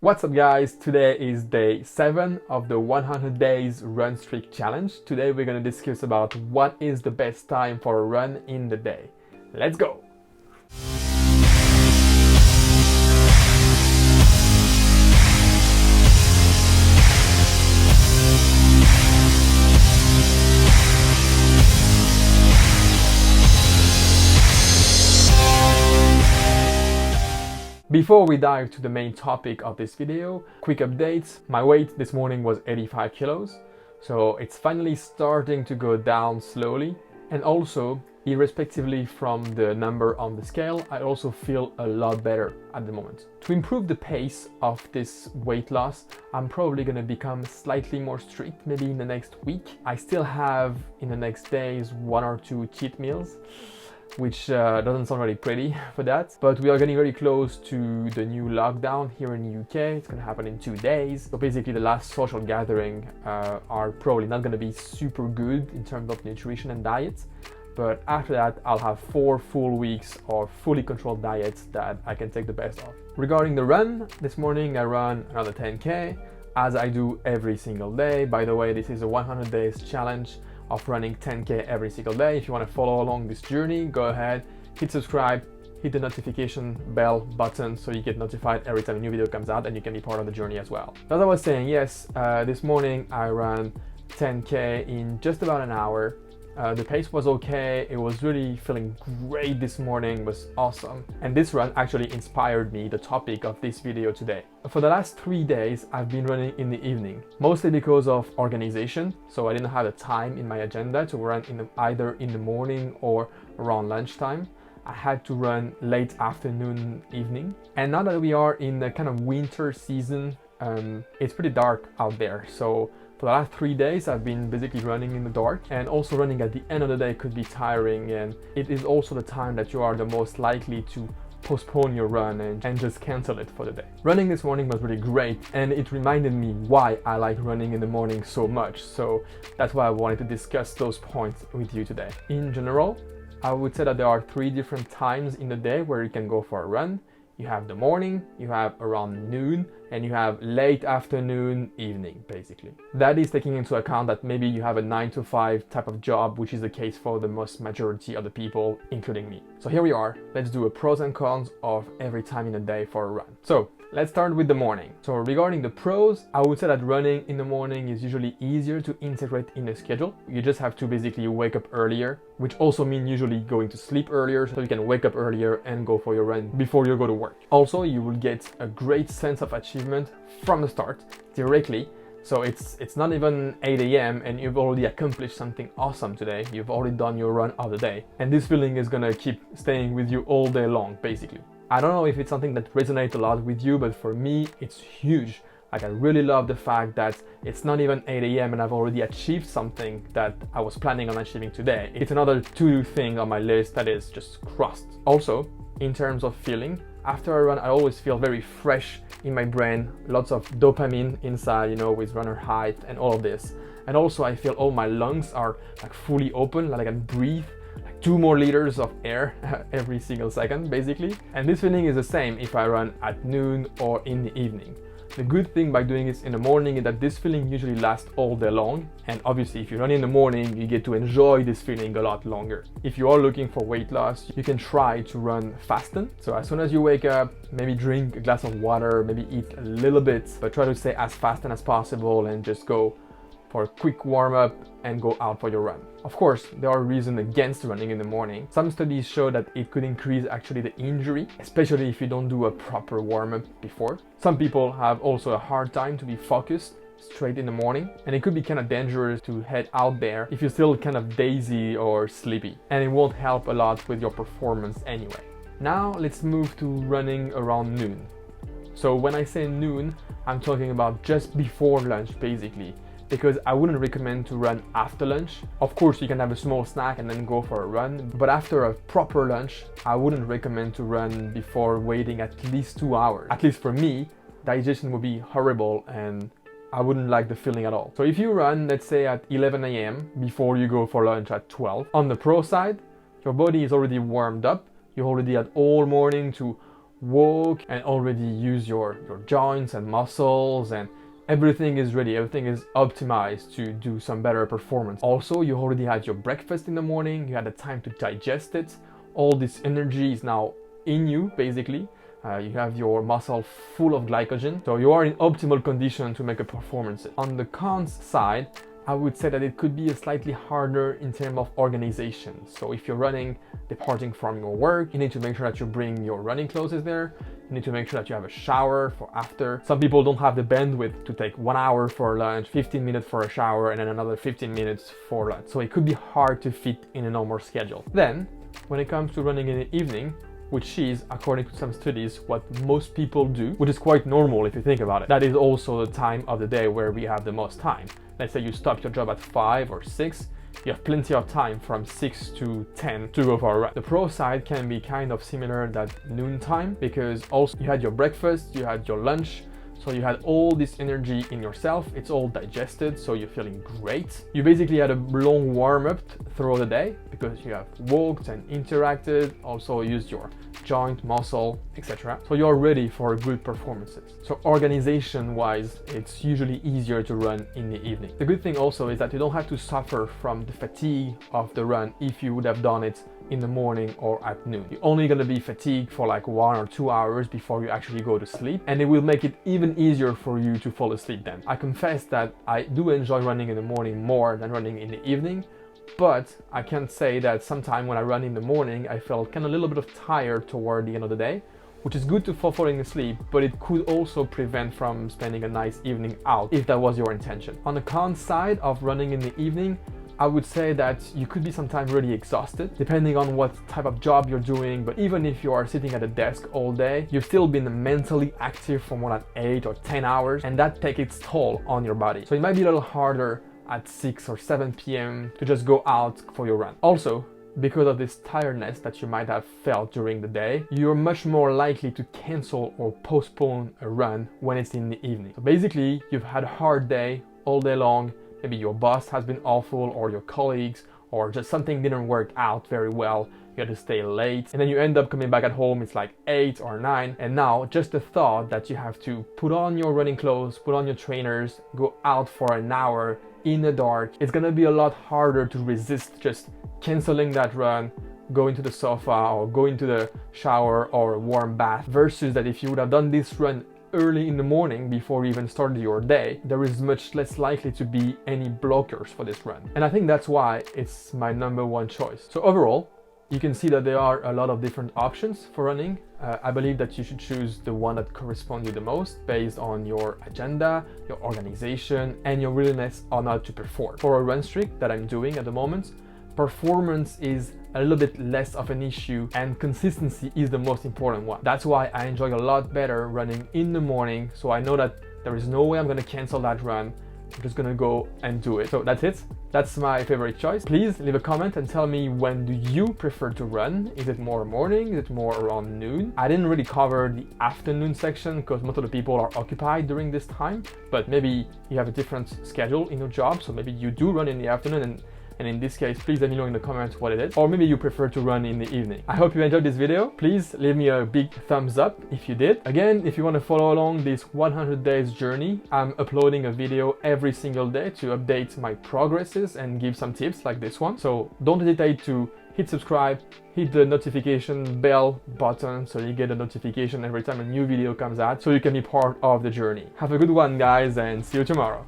What's up guys, today is day 7 of the 100 days run streak challenge. Today we're going to discuss about what is the best time for a run in the day. Let's go! Before we dive to the main topic of this video, quick updates. My weight this morning was 85 kilos, so it's finally starting to go down slowly. And also, irrespectively from the number on the scale, I also feel a lot better at the moment. To improve the pace of this weight loss, I'm probably gonna become slightly more strict, maybe in the next week. I still have, in the next days, 1 or 2 cheat meals, which doesn't sound really pretty for that, but we are getting very close to the new lockdown here in the UK. It's gonna happen in 2 days. So basically the last social gathering are probably not gonna be super good in terms of nutrition and diet, but after that I'll have 4 full weeks of fully controlled diets that I can take the best of. Regarding the run, this morning I ran another 10k, as I do every single day. By the way, this is a 100 days challenge of running 10k every single day. If you want to follow along this journey, go ahead, hit subscribe, hit the notification bell button so you get notified every time a new video comes out and you can be part of the journey as well. As I was saying, yes, this morning I ran 10k in just about an hour. The pace was okay, it was really feeling great this morning, it was awesome. And this run actually inspired me, the topic of this video today. For the last 3 days, I've been running in the evening, mostly because of organization. So I didn't have the time in my agenda to run either in the morning or around lunchtime. I had to run late afternoon, evening. And now that we are in the kind of winter season, it's pretty dark out there. So for the last 3 days, I've been basically running in the dark, and also running at the end of the day could be tiring, and it is also the time that you are the most likely to postpone your run and just cancel it for the day. Running this morning was really great, and it reminded me why I like running in the morning so much. So that's why I wanted to discuss those points with you today. In general, I would say that there are 3 different times in the day where you can go for a run. You have the morning, you have around noon, and you have late afternoon, evening, basically. That is taking into account that maybe you have a 9 to 5 type of job, which is the case for the most majority of the people, including me. So here we are. Let's do a pros and cons of every time in the day for a run. So let's start with the morning. So regarding the pros, I would say that running in the morning is usually easier to integrate in a schedule. You just have to basically wake up earlier, which also means usually going to sleep earlier, so you can wake up earlier and go for your run before you go to work. Also, you will get a great sense of achievement from the start, directly. So it's not even 8 a.m. and you've already accomplished something awesome today. You've already done your run of the day. And this feeling is gonna keep staying with you all day long, basically. I don't know if it's something that resonates a lot with you, but for me, it's huge. Like, I really love the fact that it's not even 8 a.m. and I've already achieved something that I was planning on achieving today. It's another to-do thing on my list that is just crossed. Also, in terms of feeling, after a run, I always feel very fresh in my brain, lots of dopamine inside, you know, with runner high and all of this. And also I feel all my lungs are like fully open, like I can breathe. 2 more liters of air every single second, basically. And this feeling is the same if I run at noon or in the evening. The good thing by doing this in the morning is that this feeling usually lasts all day long. And obviously, if you run in the morning, you get to enjoy this feeling a lot longer. If you are looking for weight loss, you can try to run fasted. So as soon as you wake up, maybe drink a glass of water, maybe eat a little bit, but try to stay as fasted as possible and just go for a quick warm-up and go out for your run. Of course, there are reasons against running in the morning. Some studies show that it could increase actually the injury, especially if you don't do a proper warm-up before. Some people have also a hard time to be focused straight in the morning, and it could be kind of dangerous to head out there if you're still kind of dazy or sleepy, and it won't help a lot with your performance anyway. Now let's move to running around noon. So when I say noon, I'm talking about just before lunch, basically, because I wouldn't recommend to run after lunch. Of course, you can have a small snack and then go for a run, but after a proper lunch, I wouldn't recommend to run before waiting at least 2 hours. At least for me, digestion would be horrible and I wouldn't like the feeling at all. So if you run, let's say at 11 a.m. before you go for lunch at 12, on the pro side, your body is already warmed up. You already had all morning to walk and already use your joints and muscles, and everything is ready, everything is optimized to do some better performance. Also, you already had your breakfast in the morning, you had the time to digest it, all this energy is now in you basically. You have your muscle full of glycogen, so you are in optimal condition to make a performance. On the cons side, I would say that it could be a slightly harder in terms of organization. So if you're running, departing from your work, you need to make sure that you bring your running clothes there. You need to make sure that you have a shower for after. Some people don't have the bandwidth to take 1 hour for lunch, 15 minutes for a shower, and then another 15 minutes for lunch. So it could be hard to fit in a normal schedule. Then, when it comes to running in the evening, which is, according to some studies, what most people do, which is quite normal if you think about it. That is also the time of the day where we have the most time. Let's say you stop your job at 5 or 6, you have plenty of time from 6 to 10 to go for a run. The pro side can be kind of similar that noon time, because also you had your breakfast, you had your lunch, so you had all this energy in yourself, it's all digested, so you're feeling great. You basically had a long warm-up throughout the day because you have walked and interacted, also used your joint, muscle, etc. So you're ready for good performances. So organization-wise, it's usually easier to run in the evening. The good thing also is that you don't have to suffer from the fatigue of the run if you would have done it in the morning or at noon. You're only going to be fatigued for like 1 or 2 hours before you actually go to sleep, and it will make it even easier for you to fall asleep then. I confess that I do enjoy running in the morning more than running in the evening, but I can say that sometimes when I run in the morning, I felt kind of a little bit of tired toward the end of the day, which is good to falling asleep, but it could also prevent from spending a nice evening out if that was your intention. On the con side of running in the evening, I would say that you could be sometimes really exhausted, depending on what type of job you're doing. But even if you are sitting at a desk all day, you've still been mentally active for more than 8 or 10 hours, and that takes its toll on your body. So it might be a little harder at 6 or 7 p.m. to just go out for your run. Also, because of this tiredness that you might have felt during the day, you're much more likely to cancel or postpone a run when it's in the evening. So basically, you've had a hard day all day long. Maybe your boss has been awful, or your colleagues, or just something didn't work out very well. You had to stay late, and then you end up coming back at home, it's like 8 or 9, and now just the thought that you have to put on your running clothes, put on your trainers, go out for an hour in the dark, it's gonna be a lot harder to resist just canceling that run, going to the sofa or going to the shower or a warm bath, versus that if you would have done this run early in the morning before you even started your day, there is much less likely to be any blockers for this run. And I think that's why it's my #1 choice. So overall, you can see that there are a lot of different options for running. I believe that you should choose the one that corresponds you the most based on your agenda, your organization, and your willingness or not to perform. For a RunStreak that I'm doing at the moment, performance is a little bit less of an issue, and consistency is the most important one. That's why I enjoy a lot better running in the morning, so I know that there is no way I'm gonna cancel that run. I'm just gonna go and do it. So that's it. That's my favorite choice. Please leave a comment and tell me, when do you prefer to run? Is it more morning? Is it more around noon? I didn't really cover the afternoon section because most of the people are occupied during this time, but maybe you have a different schedule in your job, so maybe you do run in the afternoon, and in this case, please let me know in the comments what it is. Or maybe you prefer to run in the evening. I hope you enjoyed this video. Please leave me a big thumbs up if you did. Again, if you want to follow along this 100 days journey, I'm uploading a video every single day to update my progresses and give some tips like this one. So don't hesitate to hit subscribe, hit the notification bell button so you get a notification every time a new video comes out, so you can be part of the journey. Have a good one, guys, and see you tomorrow.